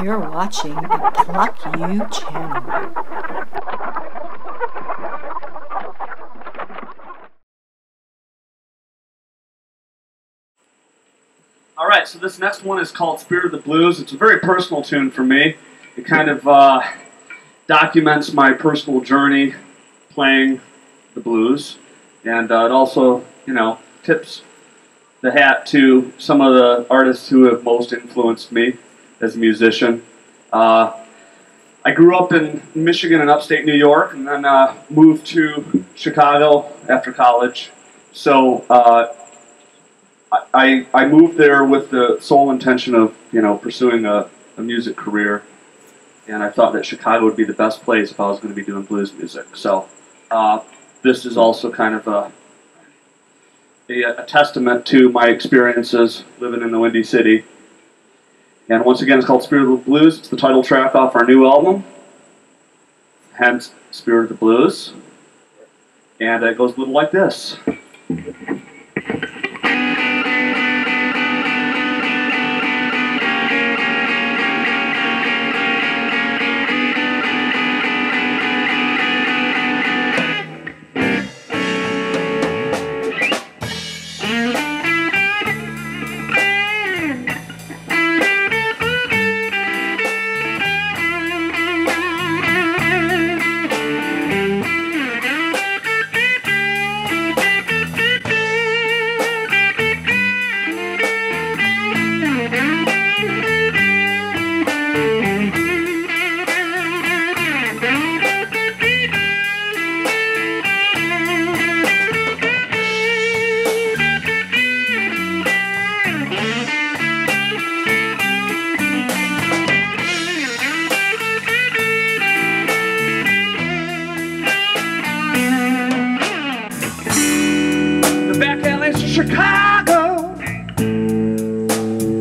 You're watching the Pluck You channel. Alright, so this next one is called Spirit of the Blues. It's a very personal tune for me. It kind of documents my personal journey playing the blues. And it also, you know, tips the hat to some of the artists who have most influenced me as a musician. I grew up in Michigan and upstate New York, and then moved to Chicago after college. So I moved there with the sole intention of, you know, pursuing a music career, and I thought that Chicago would be the best place if I was going to be doing blues music. So this is also kind of a testament to my experiences living in the Windy City. And once again, it's called Spirit of the Blues. It's the title track off our new album, hence Spirit of the Blues. And it goes a little like this. Chicago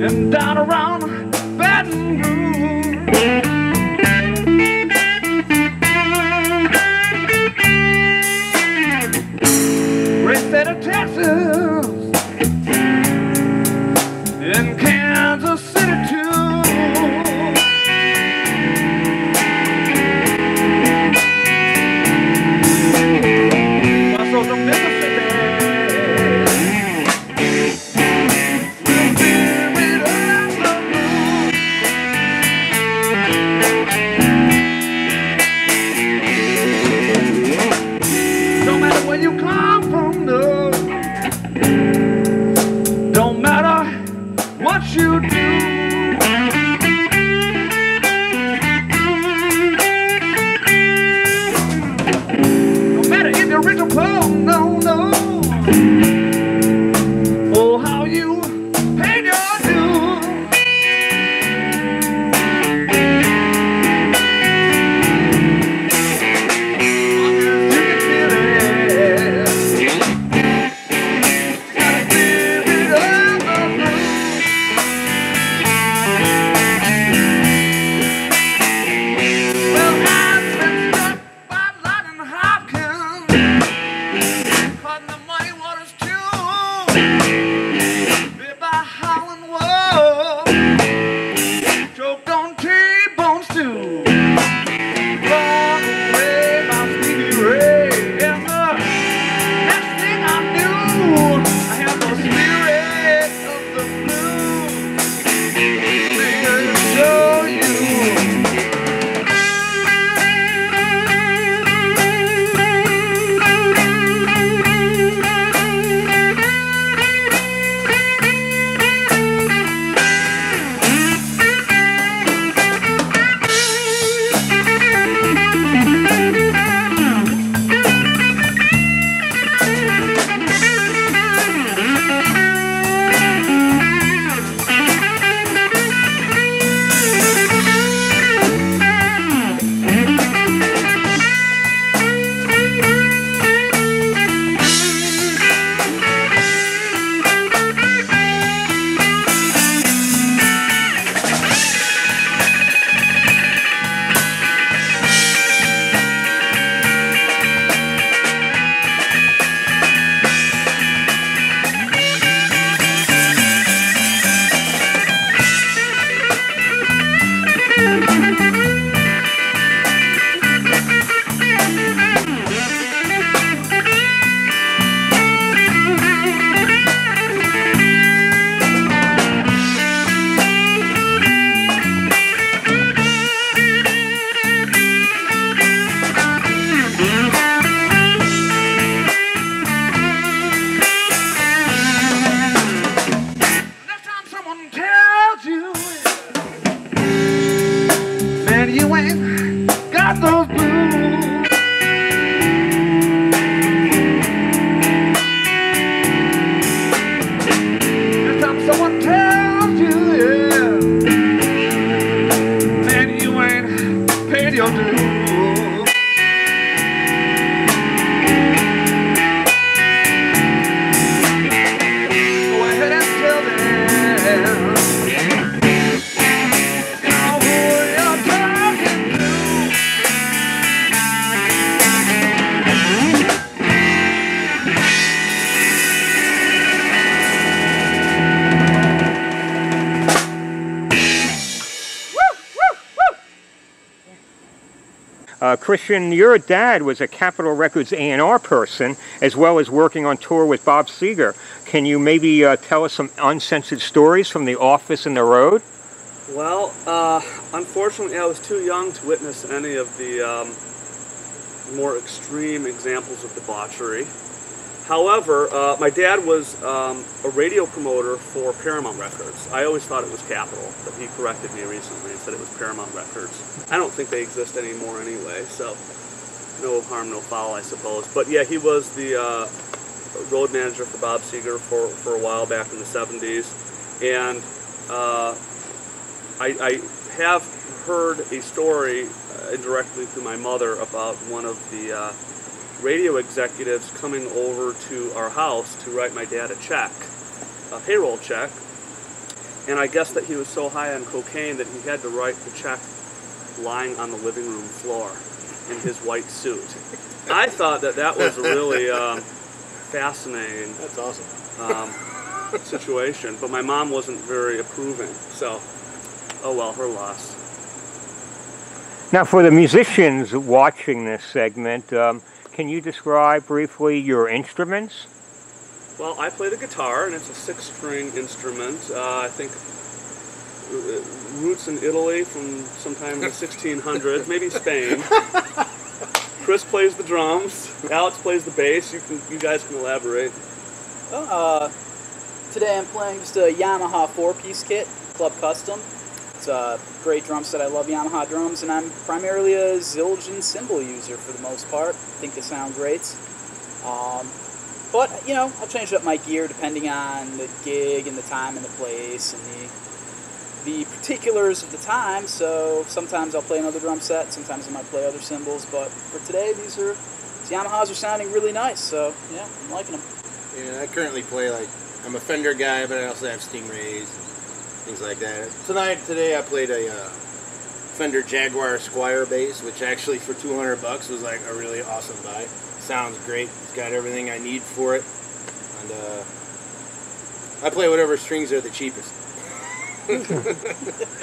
and down around Baton Rouge, great state of Texas, in Kansas City too. Also from Mississippi. you ain't got those blues. Every time someone tells you, yeah, man, you ain't paid your dues. Christian, your dad was a Capitol Records A&R person, as well as working on tour with Bob Seger. Can you maybe tell us some uncensored stories from the office and the road? Well, unfortunately, I was too young to witness any of the more extreme examples of debauchery. However, my dad was a radio promoter for Paramount Records. I always thought it was Capitol, but he corrected me recently and said it was Paramount Records. I don't think they exist anymore anyway, so no harm, no foul, I suppose. But yeah, he was the road manager for Bob Seger for a while back in the 70s. And I have heard a story indirectly through my mother about one of the radio executives coming over to our house to write my dad a check, a payroll check, and I guess that he was so high on cocaine that he had to write the check lying on the living room floor in his white suit. I thought that that was a really fascinating That's awesome. situation, but my mom wasn't very approving, so oh well, her loss. Now, for the musicians watching this segment, can you describe briefly your instruments? Well, I play the guitar, and it's a 6-string instrument. I think roots in Italy from sometime in the 1600s, maybe Spain. Chris plays the drums. Alex plays the bass. You guys can elaborate. Today I'm playing just a Yamaha 4-piece kit, Club Custom. It's a great drum set. I love Yamaha drums, and I'm primarily a Zildjian cymbal user for the most part. I think they sound great. But, you know, I'll change up my gear depending on the gig and the time and the place and the particulars of the time. So sometimes I'll play another drum set, sometimes I might play other cymbals. But for today, these Yamahas are sounding really nice, so yeah, I'm liking them. Yeah, I currently play, like, I'm a Fender guy, but I also have Stingrays, things like that. Today I played a Fender Jaguar Squire bass, which actually for $200 was like a really awesome buy. Sounds great. It's got everything I need for it, and I play whatever strings are the cheapest.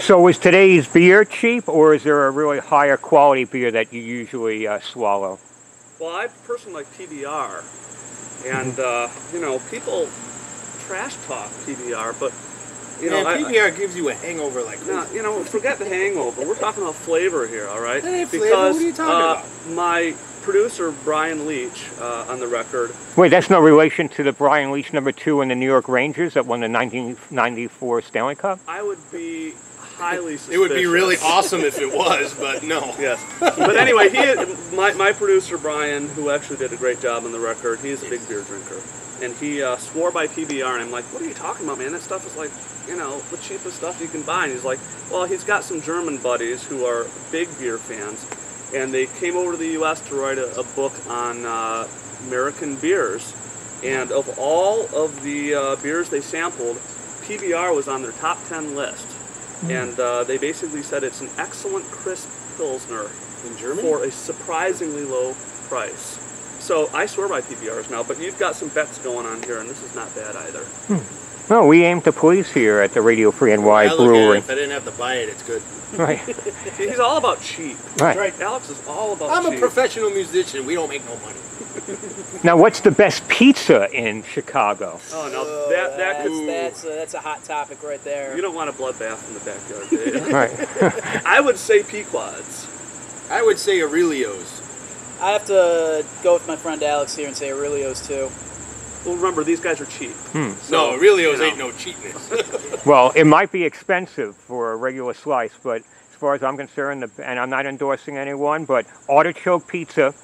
So is today's beer cheap, or is there a really higher quality beer that you usually swallow? Well, I personally like PBR, and you know, people trash talk PBR, but you know, PBR gives you a hangover like no, you know, forget the hangover. We're talking about flavor here, all right? That ain't flavor. Because What are you talking about? My producer Brian Leach on the record. Wait, that's no relation to the Brian Leach #2 in the New York Rangers that won the 1994 Stanley Cup? I would be highly suspicious. It would be really awesome if it was, but no. Yes. But anyway, my producer Brian, who actually did a great job on the record, he's a big beer drinker. And he swore by PBR, and I'm like, what are you talking about, man? That stuff is like, you know, the cheapest stuff you can buy. And he's like, well, he's got some German buddies who are big beer fans, and they came over to the U.S. to write a book on American beers. And of all of the beers they sampled, PBR was on their top 10 list. And they basically said it's an excellent crisp Pilsner In Germany? for a surprisingly low price. So I swear by PBRs now, but you've got some bets going on here, and this is not bad either. No, we aim to please here at the Radio Free NY I look at it, Brewery. if I didn't have to buy it, it's good. Right. See, he's all about cheap. Right. Alex is all about I'm cheap. a professional musician. We don't make no money. Now, what's the best pizza in Chicago? Oh, no, That's a hot topic right there. you don't want a bloodbath in the backyard, do you? Right. I would say Pequods. I would say Aurelio's. I have to go with my friend Alex here and say Aurelio's too. Well, remember, these guys are cheap. No, So, Aurelio's you know. ain't no cheapness. Well, it might be expensive for a regular slice, but far as I'm concerned, and I'm not endorsing anyone, but Artichoke Pizza,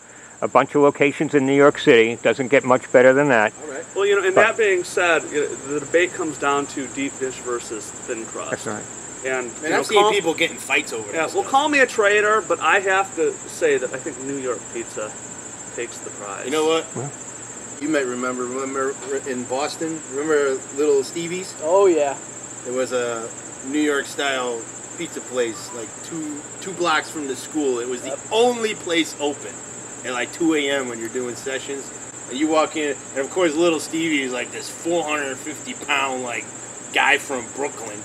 a bunch of locations in New York City, doesn't get much better than that. All right. Well, and that being said, the debate comes down to deep dish versus thin crust. That's right. And I've seen people getting fights over Yeah, this. well, call me a traitor, but I have to say that I think New York pizza takes the prize. You know what? Well. You might remember in Boston, remember Little Stevie's? Oh yeah. There was a New York style pizza place like two blocks from the school. It was the only place open at like 2 a.m. when you're doing sessions. And you walk in, and of course Little Stevie is like this 450-pound like guy from Brooklyn.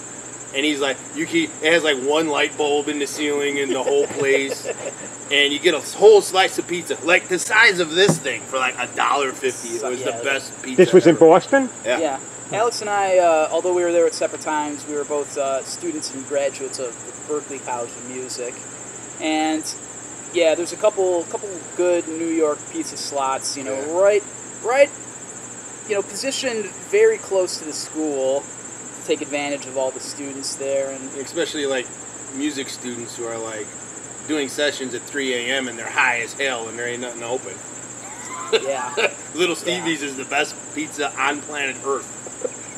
And he's like, it has like one light bulb in the ceiling in the whole place. And you get a whole slice of pizza, like the size of this thing, for like $1.50. It was the best pizza This was in ever. Boston? Yeah. Alex and I, although we were there at separate times, we were both students and graduates of Berklee College of Music. And yeah, there's a couple good New York pizza slots, you know, right, you know, positioned very close to the school to take advantage of all the students there. And especially like music students who are like doing sessions at 3 a.m. and they're high as hell and there ain't nothing open. yeah. Little Stevie's is the best pizza on planet Earth.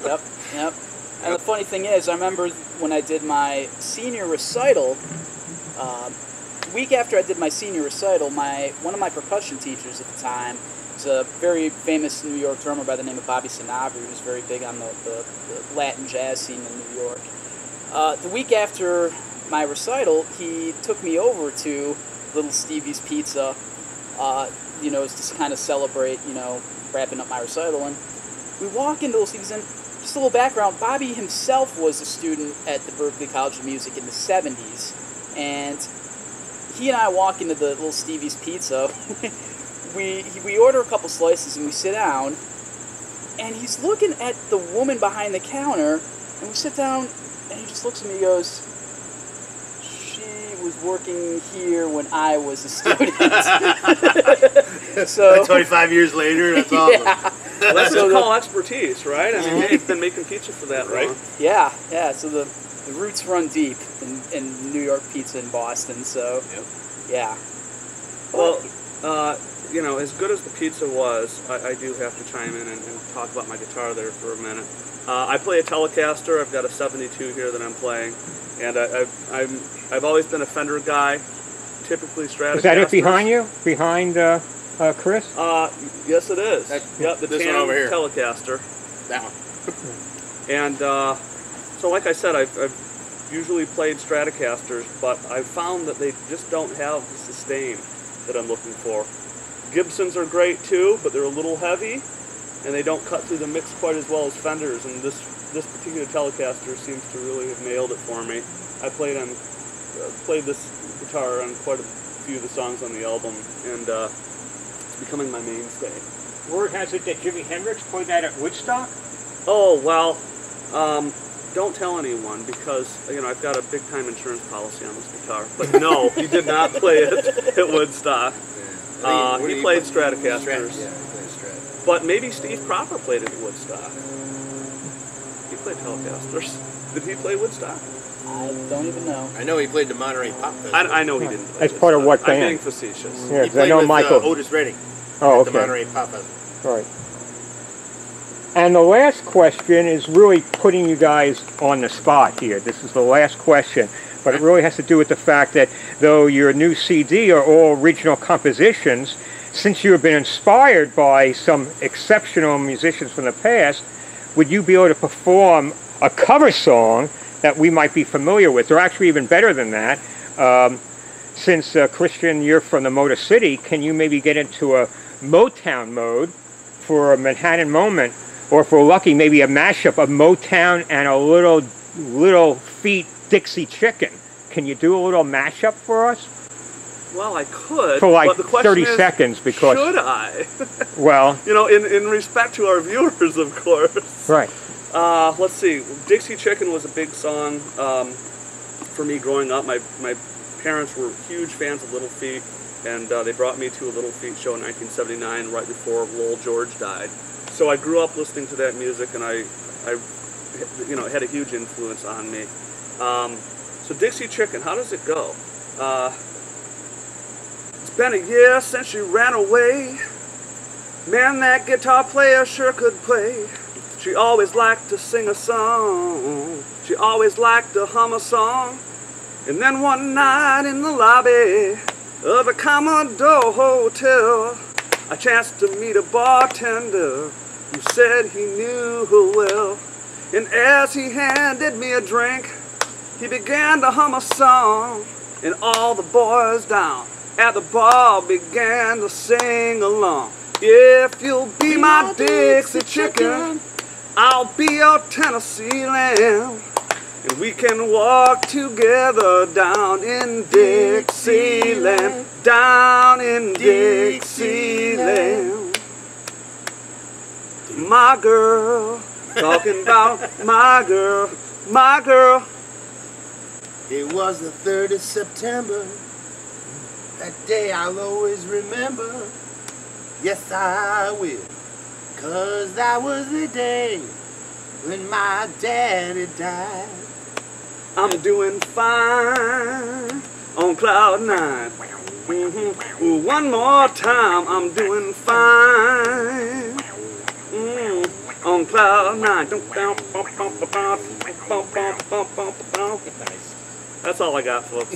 Yep. And the funny thing is, I remember when I did my senior recital, the week after I did my senior recital, one of my percussion teachers at the time was a very famous New York drummer by the name of Bobby Sanabria, who was very big on the Latin jazz scene in New York. The week after my recital, he took me over to Little Stevie's Pizza, you know, to kind of celebrate, you know, wrapping up my recital. And we walk into Little Stevie's, and just a little background, Bobby himself was a student at the Berklee College of Music in the 70s, and he and I walk into the Little Stevie's Pizza. we order a couple slices and we sit down, and he's looking at the woman behind the counter, and we sit down, and he just looks at me and goes, "She was working here when I was a student." So 25 years later, that's awesome. yeah. Well, that's what you call expertise, right? I mean, hey, you've been making pizza for that long. Yeah. So the roots run deep in New York pizza in Boston. So yeah. Well, you know, as good as the pizza was, I do have to chime in and talk about my guitar there for a minute. I play a Telecaster. I've got a 72 here that I'm playing, and I've always been a Fender guy. Typically Stratocasters. Is that it behind you? Behind Chris? Yes, it is. Yep, the this tan one over here. Telecaster. That one. And so, like I said, I've usually played Stratocasters, but I've found that they just don't have the sustain that I'm looking for. Gibsons are great too, but they're a little heavy, and they don't cut through the mix quite as well as Fenders. And this particular Telecaster seems to really have nailed it for me. I played this guitar on quite a few of the songs on the album, and it's becoming my mainstay. Word has it that Jimi Hendrix played that at Woodstock? Oh, well, don't tell anyone, because, you know, I've got a big-time insurance policy on this guitar. But no, he did not play it at Woodstock. He played Stratocasters. Yeah, he played Strat. But maybe Steve Cropper played it at Woodstock. He played Telecasters. Did he play Woodstock? I don't even know. I know he played the Monterey Pop Festival. I know he didn't play As part of what Woodstock. I'm band? being facetious. Yeah, He 'cause I played know with Michael. Otis Redding Oh, at the okay. Monterey Pop Festival. Right. And the last question is really putting you guys on the spot here. This is the last question, but it really has to do with the fact that though your new CD are all original compositions, since you have been inspired by some exceptional musicians from the past, would you be able to perform a cover song that we might be familiar with, or actually even better than that? Since, Christian, you're from the Motor City, can you maybe get into a Motown mode for a Manhattan Moment, or if we're lucky, maybe a mashup of Motown and a little Feet Dixie Chicken? Can you do a little mashup for us? Well, I could, For like but the question 30 is, seconds, because... should I? Well... You know, in respect to our viewers, of course. Right. Let's see. Dixie Chicken was a big song for me growing up. My parents were huge fans of Little Feat, and they brought me to a Little Feat show in 1979, right before Lowell George died. So I grew up listening to that music, and I you know, it had a huge influence on me. So Dixie Chicken, how does it go? It's been a year since she ran away. Man, that guitar player sure could play. She always liked to sing a song. She always liked to hum a song. And then one night in the lobby of a Commodore Hotel, I chanced to meet a bartender who said he knew her well. And as he handed me a drink, he began to hum a song. And all the boys down at the bar began to sing along. If you'll be my Dixie chicken, I'll be your Tennessee lamb. And we can walk together down in Dixieland, down in Dixieland. My girl, talking about my girl, my girl. It was the 3rd of September. That day I'll always remember. Yes, I will. 'Cause that was the day when my daddy died. I'm doing fine on cloud 9. Ooh, one more time, I'm doing fine on cloud 9. That's all I got, folks.